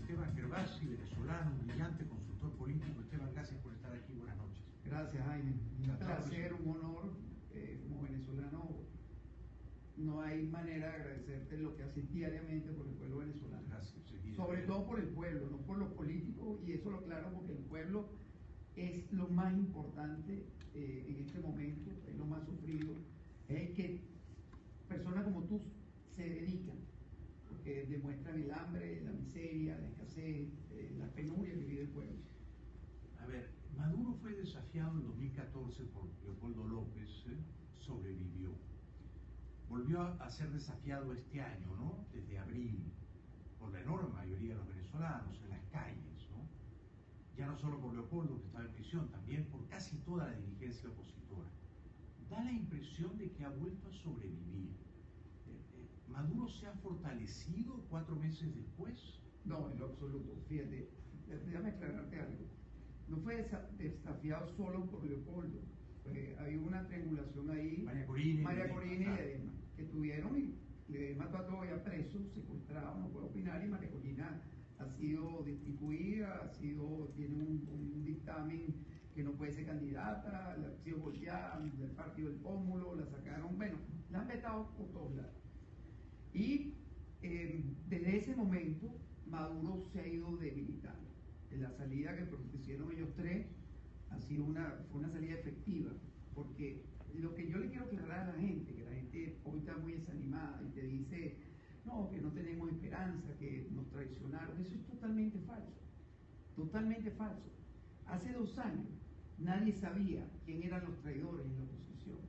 Esteban Gervasi, venezolano, un brillante consultor político. Esteban, gracias por estar aquí. Buenas noches. Gracias, Jaime. Un placer, un honor. Como venezolano, no hay manera de agradecerte lo que haces diariamente por el pueblo venezolano. Gracias. Sobre todo por el pueblo, no por los políticos, y eso lo aclaro porque el pueblo es lo más importante en este momento, es lo más sufrido, es el que personas como tú se dedican, porque demuestran el hambre, la miseria, la escasez, la penuria que vive el pueblo. A ver, Maduro fue desafiado en 2014 por Leopoldo López, sobrevivió. Volvió a ser desafiado este año, ¿no? Desde abril, por la enorme mayoría de los venezolanos en las calles, ¿no? Ya no solo por Leopoldo, que estaba en prisión, también por casi toda la dirigencia opositora. Da la impresión de que ha vuelto a sobrevivir. ¿Maduro se ha fortalecido 4 meses después? No, en lo absoluto. Fíjate, déjame aclararte algo. No fue desafiado solo por Leopoldo. Había una triangulación ahí. María Corina y Ledesma, que tuvieron, y Ledesma está todavía preso, secuestrado, no puede opinar, y María Corina ha sido destituida, tiene un dictamen que no puede ser candidata, ha sido golpeada del partido del Pómulo, la sacaron, bueno, la han vetado por todos lados. Y desde ese momento Maduro se ha ido debilitando. La salida que propusieron ellos tres fue una salida efectiva, porque lo que yo le quiero aclarar a la gente, que la gente hoy está muy desanimada y te dice, no, que no tenemos esperanza, que nos traicionaron, eso es totalmente falso, totalmente falso. Hace 2 años nadie sabía quién eran los traidores en la oposición.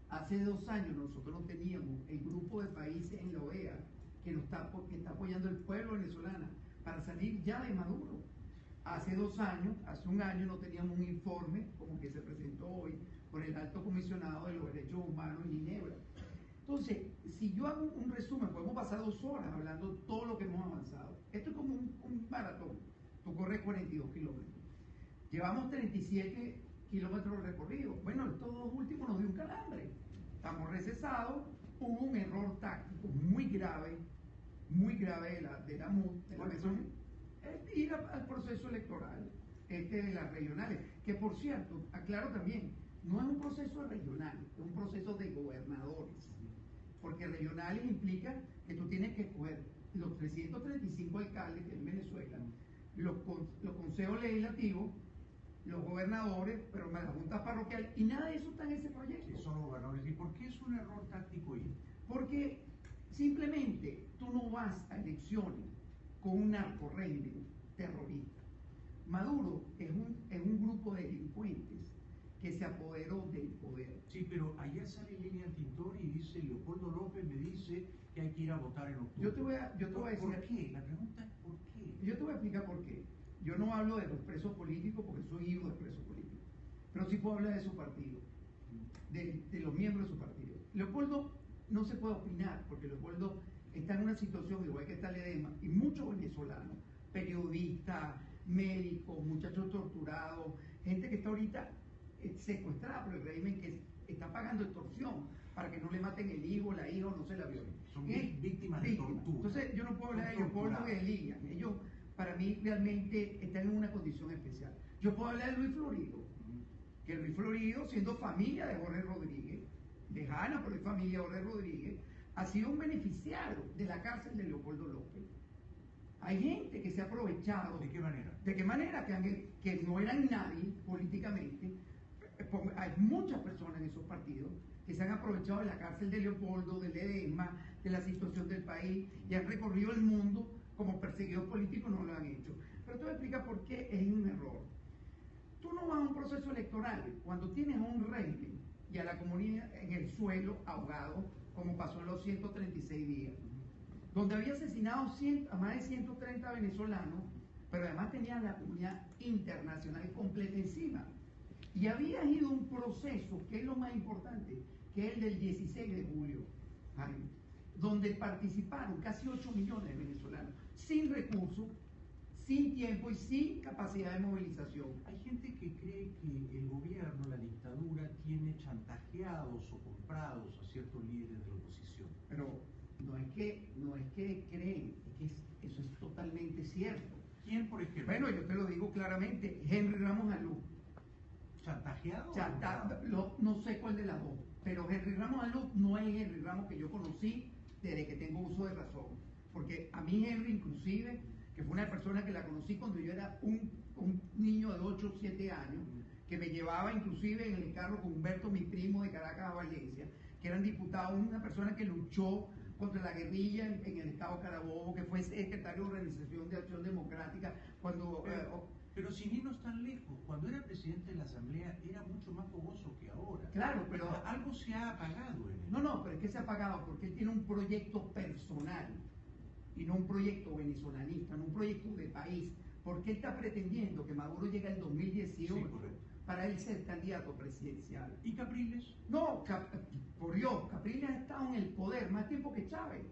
Hace 2 años nosotros no teníamos el grupo de países en la OEA que está apoyando al pueblo venezolano para salir ya de Maduro. Hace 2 años, hace 1 año no teníamos un informe como que se presentó hoy por el Alto Comisionado de los Derechos Humanos en Ginebra. Entonces, si yo hago un resumen, podemos pasar 2 horas hablando de todo lo que hemos avanzado. Esto es como un maratón. Tú corres 42 kilómetros. Llevamos 37 kilómetros recorridos. Bueno, estos 2 últimos nos dio un calambre. Estamos recesados. Hubo un error táctico muy grave de la MUD, de la mesa, ir al proceso electoral de las regionales, que por cierto, aclaro también, no es un proceso regional, es un proceso de gobernadores, porque regionales implica que tú tienes que escoger los 335 alcaldes que hay en Venezuela, los consejos legislativos, los gobernadores, pero la junta parroquial, y nada de eso está en ese proyecto. Sí, son los gobernadores. ¿Y por qué es un error táctico ir? Porque simplemente tú no vas a elecciones con un narcorrégimen terrorista. Maduro es un grupo de delincuentes que se apoderó del poder. Sí, pero ayer sale Lilian Tintori y dice, Leopoldo López me dice que hay que ir a votar en octubre. Yo te voy a decir... ¿Por qué? La pregunta es ¿por qué? Yo te voy a explicar por qué. Yo no hablo de los presos políticos porque soy hijo de presos políticos, pero sí puedo hablar de su partido, de los miembros de su partido. Leopoldo no se puede opinar porque Leopoldo está en una situación igual que está Ledesma y muchos venezolanos, periodistas, médicos, muchachos torturados, gente que está ahorita secuestrada por el régimen, que está pagando extorsión para que no le maten el hijo, la hija o no se la violen. Son víctimas de tortura. Entonces yo no puedo hablar de Leopoldo y de Lilian. Ellos para mí realmente están en una condición especial. Yo puedo hablar de Luis Florido, que Luis Florido, siendo familia de Jorge Rodríguez, lejana por la familia de Jorge Rodríguez, ha sido un beneficiario de la cárcel de Leopoldo López. Hay gente que se ha aprovechado. ¿De qué manera? ¿De qué manera? Que no eran nadie políticamente. Hay muchas personas en esos partidos que se han aprovechado de la cárcel de Leopoldo, de Ledesma, de la situación del país y han recorrido el mundo como perseguidos políticos, no lo han hecho. Pero te voy a explicar por qué es un error. Tú no vas a un proceso electoral cuando tienes a un régimen y a la comunidad en el suelo ahogado, como pasó en los 136 días, donde había asesinado a más de 130 venezolanos, pero además tenían la comunidad internacional completa encima. Y había ido un proceso, que es lo más importante, que es el del 16 de julio, Jaime, donde participaron casi 8 millones de venezolanos, sin recursos, sin tiempo y sin capacidad de movilización. Hay gente que cree que el gobierno, la dictadura, tiene chantajeados o comprados a ciertos líderes de la oposición. Pero no es que creen, es que eso es totalmente cierto. ¿Quién, por ejemplo? Bueno, yo te lo digo claramente, Henry Ramos Alú. ¿Chantajeado? No sé cuál de las dos, pero Henry Ramos Alú no es Henry Ramos que yo conocí desde que tengo uso de razón. Porque a mí Henry, inclusive, que fue una persona que la conocí cuando yo era un niño de 8 o 7 años, que me llevaba inclusive en el carro con Humberto, mi primo de Caracas a Valencia, que eran diputados, una persona que luchó contra la guerrilla en el estado Carabobo, que fue secretario de Organización de Acción Democrática, cuando... Pero sin irnos tan lejos, cuando era presidente de la Asamblea era mucho más fogoso que ahora. Claro, pero... Algo se ha apagado en él. No, pero es que se ha apagado porque él tiene un proyecto personal y no un proyecto venezolanista, no un proyecto de país. Porque él está pretendiendo que Maduro llegue al 2018 Sí, para él ser candidato presidencial. ¿Y Capriles? No, por Dios, Capriles ha estado en el poder más tiempo que Chávez.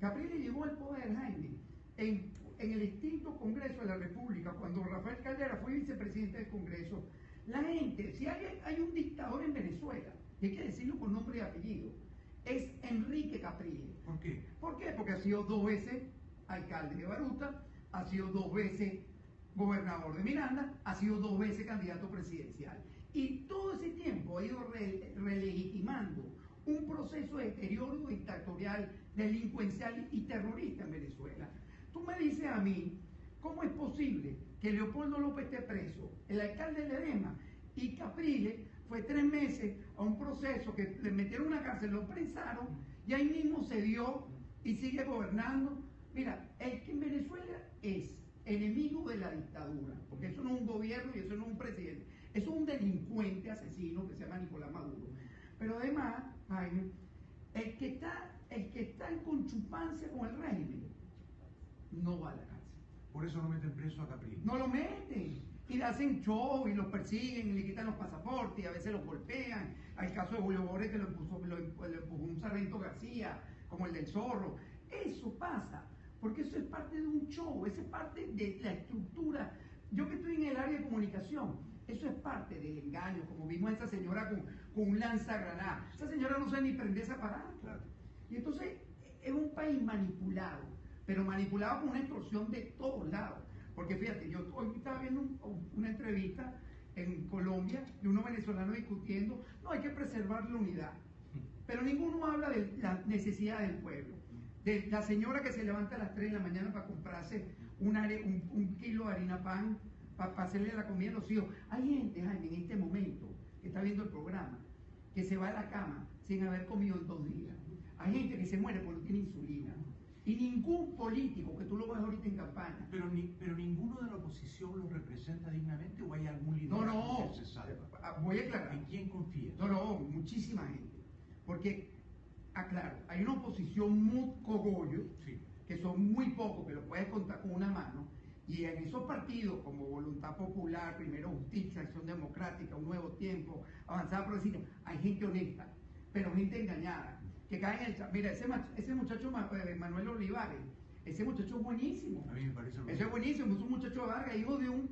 Capriles llegó al poder, Jaime, en el extinto Congreso de la República, cuando Rafael Caldera fue vicepresidente del Congreso. La gente, si hay un dictador en Venezuela, y hay que decirlo con nombre y apellido, es Enrique Capriles. ¿Por qué? ¿Por qué? Porque ha sido 2 veces alcalde de Baruta, ha sido 2 veces gobernador de Miranda, ha sido 2 veces candidato presidencial. Y todo ese tiempo ha ido relegitimando un proceso de deterioro dictatorial, delincuencial y terrorista en Venezuela. Tú me dices a mí, ¿cómo es posible que Leopoldo López esté preso, el alcalde de Ledesma, y Capriles fue 3 meses a un proceso que le metieron en una cárcel, lo prensaron, y ahí mismo se dio y sigue gobernando? Mira, el que en Venezuela es enemigo de la dictadura, porque eso no es un gobierno y eso no es un presidente, eso es un delincuente asesino que se llama Nicolás Maduro. Pero además, Jaime, el que está en conchupancia con el régimen no va a la cárcel. Por eso no meten preso a Capriles. No lo meten. Y le hacen show y los persiguen y le quitan los pasaportes y a veces los golpean. Hay el caso de Julio Borges que lo empujó un sargento García, como el del Zorro. Eso pasa, porque eso es parte de un show, eso es parte de la estructura. Yo que estoy en el área de comunicación, eso es parte del engaño, como vimos a esa señora con un lanzagranada. Esa señora no sabe ni prender ese aparato. Claro. Y entonces es un país manipulado, pero manipulado con una extorsión de todos lados. Porque fíjate, yo hoy estaba viendo una entrevista en Colombia de unos venezolanos discutiendo, no, hay que preservar la unidad. Pero ninguno habla de la necesidad del pueblo. De la señora que se levanta a las 3 de la mañana para comprarse un kilo de harina pan, para hacerle la comida a los hijos. Hay gente, Jaime, en este momento, que está viendo el programa, que se va a la cama sin haber comido en 2 días. Hay gente que se muere porque no tiene insulina. Y ningún político, que tú lo ves ahorita en campaña. Pero ninguno de la oposición lo representa dignamente, o hay algún líder No, que se salva. Voy a aclarar. ¿En quién confías? No, muchísima gente. Porque, aclaro, hay una oposición muy cogollo, Sí. que son muy pocos, que lo puedes contar con una mano, y en esos partidos como Voluntad Popular, Primero Justicia, Acción Democrática, Un Nuevo Tiempo, Avanzada Progresista, hay gente honesta, pero gente engañada, que cae en el... Mira, ese muchacho Manuel Olivares, ese muchacho es buenísimo. A mí me parece lo Ese es mismo. buenísimo, es un muchacho de Vargas, hijo de un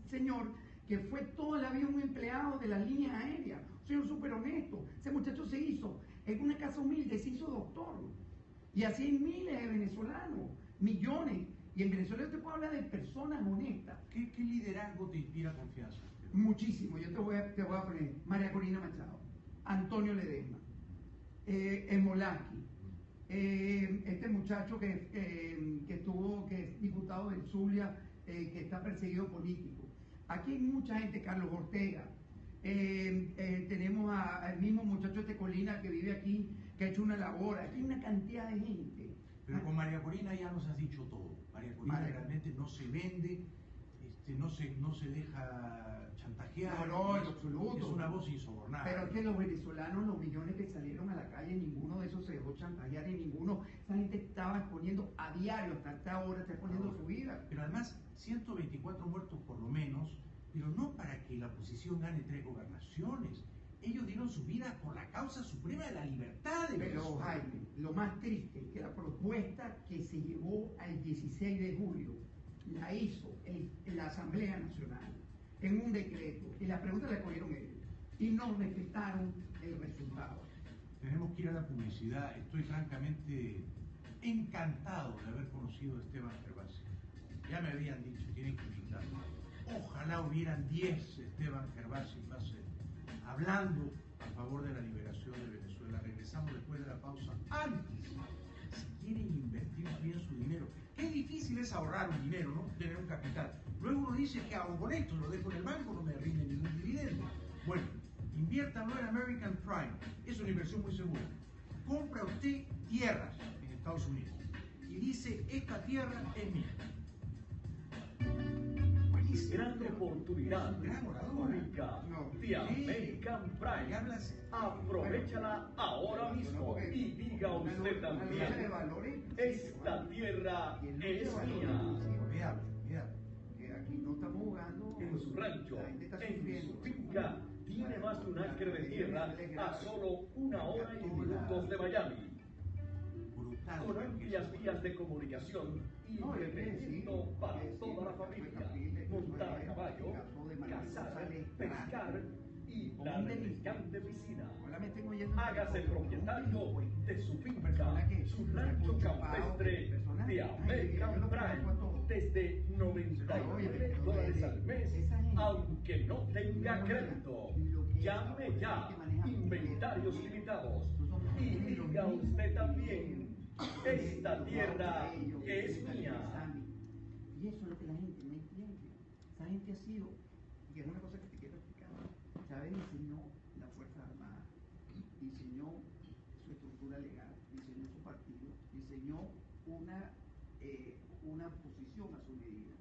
señor que fue toda la vida un empleado de las líneas aéreas, un señor súper honesto. Ese muchacho se hizo en una casa humilde, se hizo doctor. Y así hay miles de venezolanos, millones. Y en Venezuela yo te puedo hablar de personas honestas. ¿Qué liderazgo te inspira confianza? Muchísimo. Yo te voy a poner María Corina Machado, Antonio Ledesma, Emolaki, este muchacho que es diputado del Zulia, que está perseguido político. Aquí hay mucha gente, Carlos Ortega. Tenemos al mismo muchacho de Colina que vive aquí, que ha hecho una labor. Aquí hay una cantidad de gente. Pero con María Corina ya nos has dicho todo. María Corina realmente no se vende, no se deja chantajear. No, en absoluto. Es una voz insobornable. Pero es que los venezolanos, los millones que salieron a la calle, ninguno de esos se dejó chantajear y ninguno, esa gente estaba exponiendo a diario, hasta esta hora está exponiendo su vida. Pero además, 124 muertos por lo menos, pero no para que la oposición gane 3 gobernaciones. Ellos dieron su vida por la causa suprema de la libertad de Pero Venezuela. Jaime, lo más triste es que la propuesta que se llevó al 16 de julio la hizo la Asamblea Nacional en un decreto y la pregunta la cogieron ellos y no respetaron el resultado. Tenemos que ir a la publicidad. Estoy francamente encantado de haber conocido a Esteban Gervasio. Ya me habían dicho, tienen que invitarlo. Ojalá hubieran 10 Esteban Gervasi hablando a favor de la liberación de Venezuela. Regresamos después de la pausa. Antes, si quieren invertir bien su dinero, qué difícil es ahorrar un dinero, ¿no? Tener un capital. Luego uno dice, ¿qué hago con esto? Lo dejo en el banco, no me rinde ningún dividendo. Bueno, inviértanlo en American Prime. Es una inversión muy segura. Compra usted tierras en Estados Unidos y dice, esta tierra es mía. Gran oportunidad Gran oradora. única de American Prime. Aprovechala ahora mismo y diga usted también, esta tierra es mía. Vea. Que aquí no estamos jugando. En su rancho, la gente está en sufriendo. su finca, tiene más de un acre de tierra a solo 1 hora y minutos de Miami. Brutal. Con amplias vías de comunicación y entretenimiento para toda la familia. Montar a caballo, cazar, pescar y la refrescante piscina. Hágase propietario de su finca, su rancho campestre de American Prime desde $99 al mes, aunque no tenga crédito. Llame ya, inventarios limitados. Y diga usted también, esta tierra es mía. Y eso es lo que la gente no entiende. Esa gente ha sido, y es una cosa que te quiero explicar, Chávez diseñó la Fuerza Armada, diseñó su estructura legal, diseñó su partido, diseñó una posición a su medida.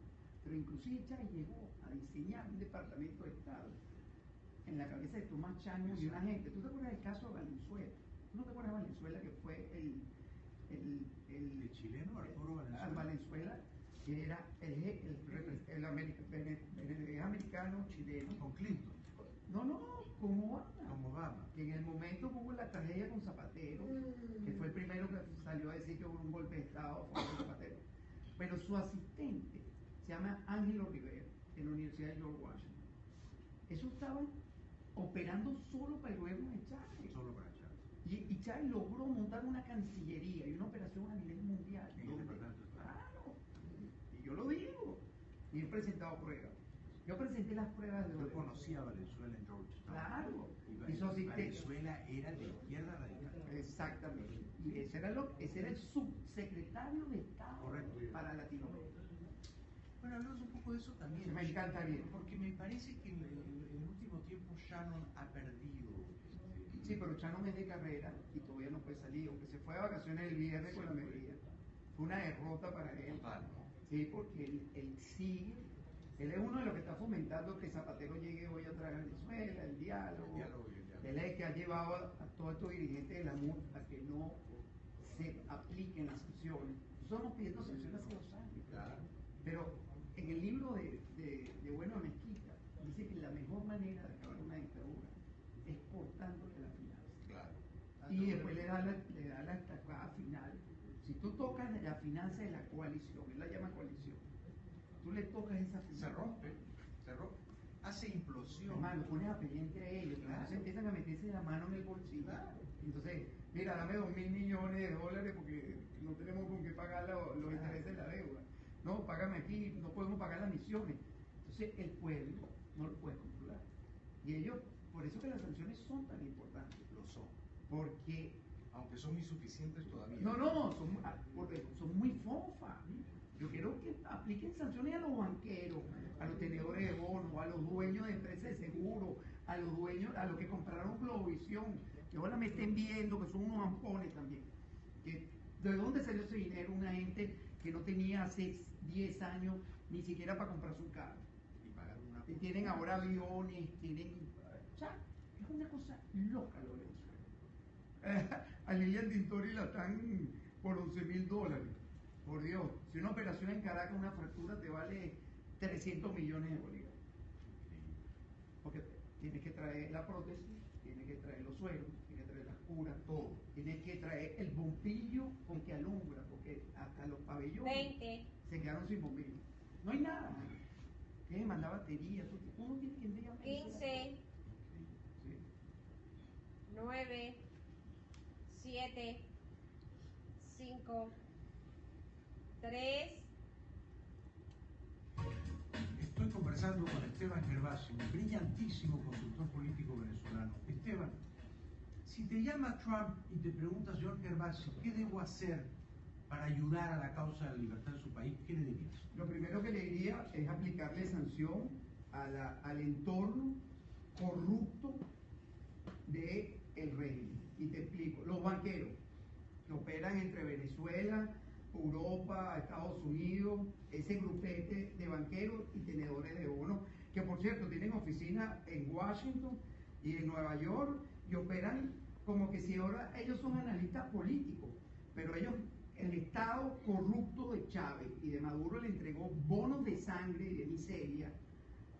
Pero inclusive Chávez llegó a diseñar un departamento de Estado en la cabeza de Tomás Chano y una gente. ¿Tú te acuerdas del caso de Valenzuela? ¿Tú no te acuerdas de Valenzuela, que fue el chileno Arturo Valenzuela? Valenzuela, que era el americano chileno. Con Clinton. No, con Obama. Con Obama. Que en el momento hubo la tragedia con Zapatero, que fue el primero que salió a decir que hubo un golpe de Estado a favor de Zapatero. Pero su asistente se llama Ángelo Rivera, en la Universidad de George Washington. Eso estaban operando solo para el gobierno de Chávez. Solo para Chávez. Y Chávez logró montar una cancillería y una operación a nivel mundial. Claro, y yo lo digo, y he presentado pruebas. Yo presenté las pruebas de Yo conocí a Valenzuela en Georgetown. Claro, Y su asistente. Venezuela era de izquierda radical. Exactamente. Y ese era el subsecretario de Estado. Correcto. Para Latinoamérica. Bueno, hablamos un poco de eso también. Me encantaría. Porque me parece que en el último tiempo Shannon ha perdido. Sí, pero Shannon es de carrera y todavía no puede salir, aunque se fue de vacaciones el viernes con la medida. Fue una derrota para él. Total. Sí, porque él sigue. Él es uno de los que está fomentando que Zapatero llegue hoy otra vez a Venezuela, el diálogo. Él es el que ha llevado a todos estos dirigentes de la MUD a que no se apliquen las sanciones. Estamos pidiendo sanciones hace 2 años. Claro. Pero en el libro de Bueno Mezquita dice que la mejor manera de acabar una dictadura es cortándole la finanza. Claro. Y después le da la estacada final. Si tú tocas la finanza de la coalición, él la llama coalición, tú le tocas esa finanza. Se rompe. Hace implosión. Hermano, pones a pelear entre ellos, Claro. entonces empiezan a meterse la mano en el bolsillo. Claro. Entonces, mira, dame $2.000 millones porque no tenemos con qué pagar los intereses de la deuda. No, págame aquí, no podemos pagar las misiones. Entonces, el pueblo no lo puede controlar. Y ellos, por eso que las sanciones son tan importantes. Lo son. Porque Aunque son insuficientes todavía. no, son muy fofa. Yo quiero que apliquen sanciones a los banqueros, a los tenedores de bonos, a los dueños de empresas de seguro, a los dueños, a los que compraron Globovisión, que ahora me estén viendo que son unos ampones también. ¿De dónde salió ese dinero? Una gente que no tenía hace 10 años ni siquiera para comprarse un carro. Y pagar una. Y tienen ahora aviones, o sea, es una cosa loca lo de Venezuela. A Lilian Tintori la están por $11.000. Por Dios, si una operación en Caracas, una fractura te vale 300 millones de bolívares. Porque tienes que traer la prótesis, tienes que traer los sueros, tienes que traer las curas, todo. Tienes que traer el bombillo con que alumbra, porque hasta los pabellones 20. se quedaron sin bombillo. No hay nada. Tienes que mandar baterías, uno tiene que enviar 15, Sí. 9, 7, 5, 3, conversando con Esteban Gervasi, un brillantísimo consultor político venezolano. Esteban, si te llama Trump y te pregunta, señor Gervasi, ¿qué debo hacer para ayudar a la causa de la libertad de su país? ¿Qué le dirías? Lo primero que le diría es aplicarle sanción al entorno corrupto del régimen. Y te explico, los banqueros que operan entre Venezuela, Europa, Estados Unidos, ese grupete de banqueros y tenedores de bonos, que por cierto tienen oficinas en Washington y en Nueva York y operan como que si ahora ellos son analistas políticos, pero ellos, el Estado corrupto de Chávez y de Maduro le entregó bonos de sangre y de miseria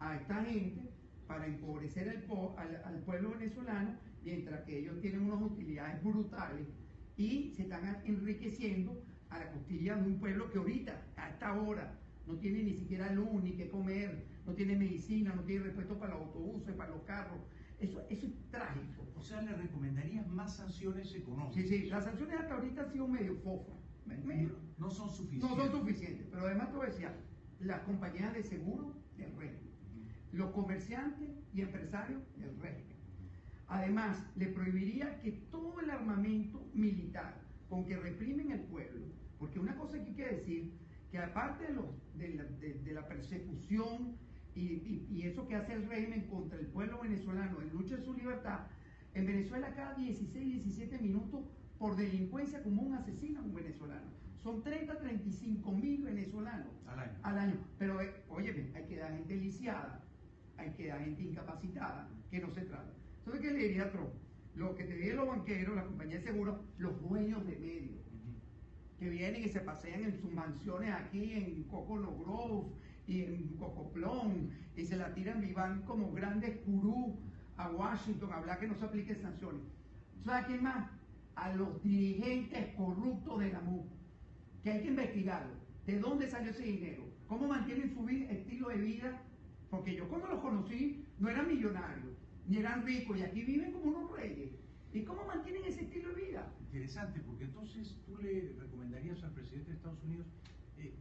a esta gente para empobrecer al pueblo venezolano, mientras que ellos tienen unas utilidades brutales y se están enriqueciendo a la costilla de un pueblo que ahorita, a esta hora, no tiene ni siquiera luz, ni qué comer, no tiene medicina, no tiene repuesto para los autobuses, para los carros. Eso es trágico. O sea, ¿le recomendarías más sanciones económicas? Sí, sí, las sanciones hasta ahorita han sido medio fofas. No son suficientes. No son suficientes, pero además te voy a decir, las compañías de seguro del régimen, los comerciantes y empresarios del régimen. Además, le prohibiría que todo el armamento militar con que reprimen el pueblo, porque una cosa que hay que decir, que aparte de la persecución y eso que hace el régimen contra el pueblo venezolano en lucha de su libertad, en Venezuela cada 16, 17 minutos por delincuencia común asesina a un venezolano. Son 30, 35 mil venezolanos al año. Pero, óyeme, hay que dar gente lisiada, hay que dar gente incapacitada, que no se trata. Entonces, ¿qué le diría a Trump? Lo que te digan los banqueros, las compañías de seguros, los dueños de medios, que vienen y se pasean en sus mansiones aquí en Coconut Grove y en Cocoplón, y se la tiran y van como grandes gurús a Washington a hablar que no se apliquen sanciones. ¿Sabes a quién más? A los dirigentes corruptos de la MU, que hay que investigarlo. ¿De dónde salió ese dinero? ¿Cómo mantienen su estilo de vida? Porque yo cuando los conocí no eran millonarios, ni eran ricos, y aquí viven como unos reyes. ¿Y cómo mantienen ese estilo de vida? Interesante, porque entonces tú le recomendarías al presidente de Estados Unidos,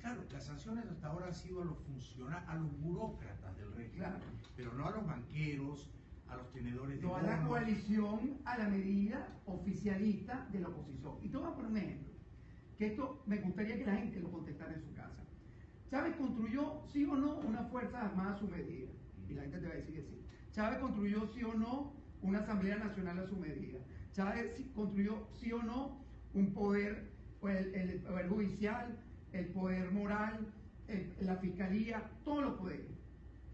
claro, las sanciones hasta ahora han sido a los funcionarios, a los burócratas del régimen, Claro. pero no a los banqueros, a los tenedores de Toda bonos. la coalición a la medida oficialista de la oposición. Y te voy a poner un ejemplo, que esto me gustaría que la gente lo contestara en su casa. Chávez construyó, sí o no, una fuerza armada a su medida. Y la gente te va a decir que sí. Chávez construyó, sí o no, una Asamblea Nacional a su medida. Chávez construyó, sí o no, un poder, el poder judicial, el poder moral, la fiscalía, todos los poderes.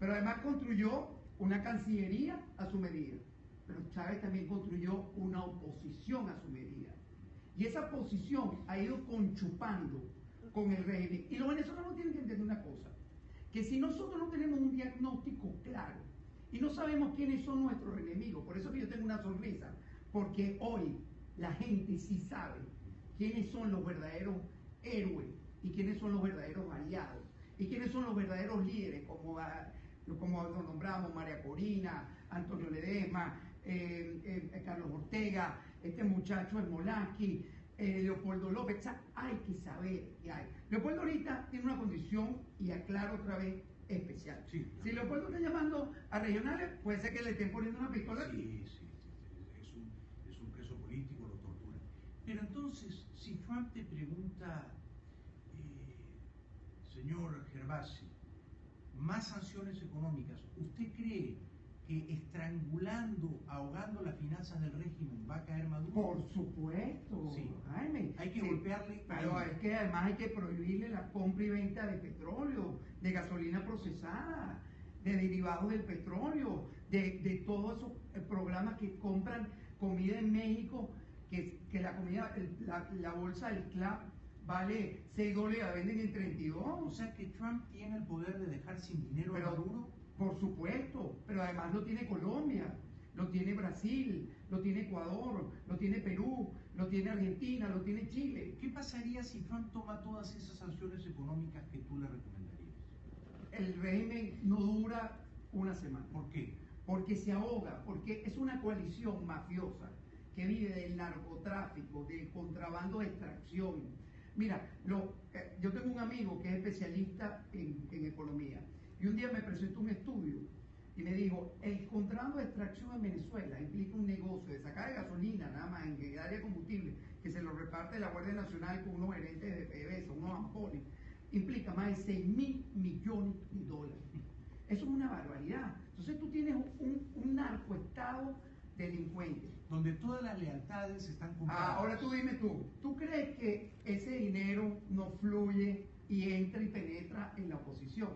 Pero además construyó una cancillería a su medida. Pero Chávez también construyó una oposición a su medida. Y esa oposición ha ido conchupando con el régimen. Y los venezolanos tienen que entender una cosa, que si nosotros no tenemos un diagnóstico claro y no sabemos quiénes son nuestros enemigos, por eso que yo tengo una sonrisa, porque hoy la gente sí sabe quiénes son los verdaderos héroes y quiénes son los verdaderos aliados y quiénes son los verdaderos líderes, como nos nombramos, María Corina, Antonio Ledesma, Carlos Ortega, este muchacho Smolensky, Leopoldo López. O sea, hay que saber qué hay. Leopoldo ahorita tiene una condición, y aclaro otra vez, especial. Sí. Si Leopoldo está llamando a regionales, puede ser que le estén poniendo una pistola. Sí, es un preso político, lo tortura. Pero entonces, si Trump te pregunta, señor Gervasi, más sanciones económicas, ¿usted cree que estrangulando, ahogando las finanzas del régimen va a caer Maduro? Por supuesto, Sí. Jaime. Hay que Sí, golpearle. pero es que además hay que prohibirle la compra y venta de petróleo, de gasolina procesada, de derivados del petróleo, de todos esos programas que compran comida en México, que la comida, la bolsa del CLAP vale $6, la venden en 32. O sea que Trump tiene el poder de dejar sin dinero a Maduro. Por supuesto, pero además lo tiene Colombia, lo tiene Brasil, lo tiene Ecuador, lo tiene Perú, lo tiene Argentina, lo tiene Chile. ¿Qué pasaría si Trump toma todas esas sanciones económicas que tú le recomendarías? El régimen no dura una semana. ¿Por qué? Porque se ahoga, porque es una coalición mafiosa que vive del narcotráfico, del contrabando de extracción. Mira, yo tengo un amigo que es especialista en economía Y un día me presentó un estudio y me dijo, el contrato de extracción en Venezuela implica un negocio de sacar de gasolina, nada más, en el área de combustible, que se lo reparte la Guardia Nacional con unos gerentes de PDVSA, unos ampones, implica más de 6.000 millones de dólares. Eso es una barbaridad. Entonces tú tienes un narcoestado delincuente. Donde todas las lealtades están compradas. Ahora tú dime ¿tú crees que ese dinero no fluye y entra y penetra en la oposición?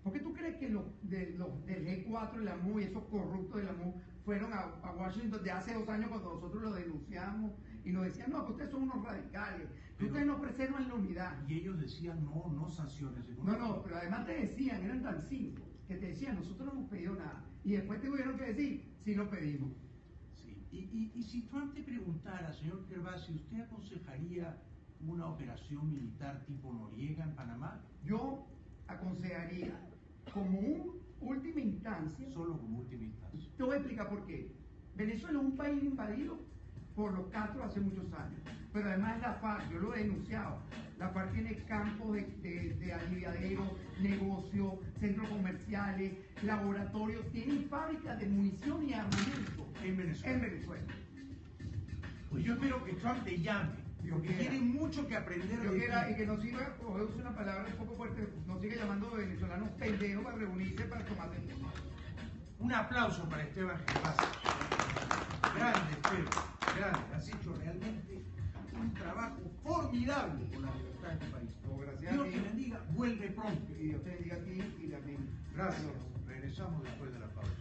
¿Por qué tú crees que los del G4 de la MU y esos corruptos de la MU fueron a Washington de hace 2 años cuando nosotros lo denunciamos y nos decían, no, que ustedes son unos radicales, que ustedes no preservan la unidad? Y ellos decían, no sanciones económicas. No, pero además te decían, eran tan simples, que te decían, nosotros no hemos pedido nada. Y después te tuvieron que decir, sí lo pedimos. Sí, y si Trump te preguntara, señor Gervasi, ¿usted aconsejaría una operación militar tipo Noriega en Panamá? Yo aconsejaría, como última instancia, solo como última instancia. Te voy a explicar por qué. Venezuela es un país invadido por los Castro hace muchos años, pero además la FARC, yo lo he denunciado, la FARC tiene campos de aliviaderos, negocios, centros comerciales, laboratorios, tienen fábricas de munición y armamento en Venezuela. Pues yo espero que Trump te llame, porque tiene mucho que aprender de ti. Y que nos siga, o uso una palabra un poco fuerte, nos siga llamando venezolanos pendejos para reunirse para tomar el tema. Un aplauso para Esteban Gervasi. Grande, Esteban, grande. Has hecho realmente un trabajo formidable por la libertad de este país. Dios te bendiga, vuelve pronto. Y Dios te bendiga a ti y también. Gracias. Regresamos después de la pausa.